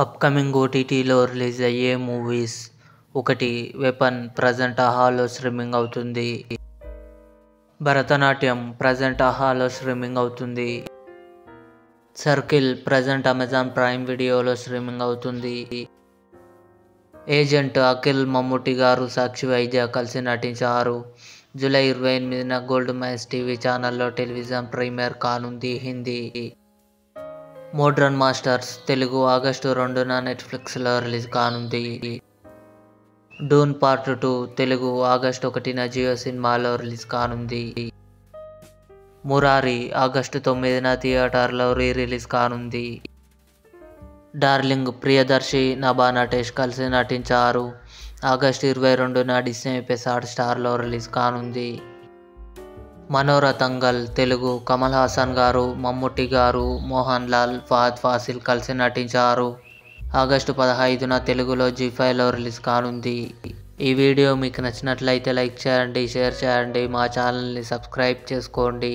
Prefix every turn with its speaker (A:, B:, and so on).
A: Upcoming ఓటీటీలో release అయ్యే movies. 1. Weapon present ఆహాలో స్ట్రీమింగ్ అవుతుంది. భరతనాట్యం ప్రజెంట్ ఆహాలో స్ట్రీమింగ్ అవుతుంది. సర్కిల్ ప్రజెంట్ అమెజాన్ ప్రైమ్ వీడియోలో స్ట్రీమింగ్ అవుతుంది. ఏజెంట్ అఖిల్ మమ్ముట్టి గారు సాక్షి వైద్య కలిసి నటించారు. జూలై 28న గోల్డ్ మ్యాచ్ టీవీ ఛానల్లో టెలివిజన్ ప్రీమియర్ కానుంది. Hindi. Modern masters Telugu August 2న నెట్ఫ్లిక్స్లో రిలీజ్ కానుంది. డూన్ పార్ట్ 2 తెలుగు ఆగస్టు 1న జియో సినిమాలో రిలీజ్ కానుంది. మురారి ఆగస్టు 9న థియేటర్లో రిలీజ్ కానుంది. డార్లింగ్ ప్రియదర్శి, నభా నటేష్ కలిసి నటించారు. ఆగస్టు 22న డిస్నీ+ హాట్‌స్టార్లో రిలీజ్ కానుంది. మనోరతంగల్ తెలుగు కమల్ హాసన్ గారు, మమ్ముట్టి గారు, మోహన్ లాల్, ఫహద్ ఫాసిల్ కలిసి నటించారు. ఆగస్టు 15న తెలుగులో జీ5లో రిలీజ్ కానుంది. ఈ వీడియో మీకు నచ్చినట్లయితే లైక్ చేయండి, షేర్ చేయండి, మా ఛానల్ని సబ్స్క్రైబ్ చేసుకోండి.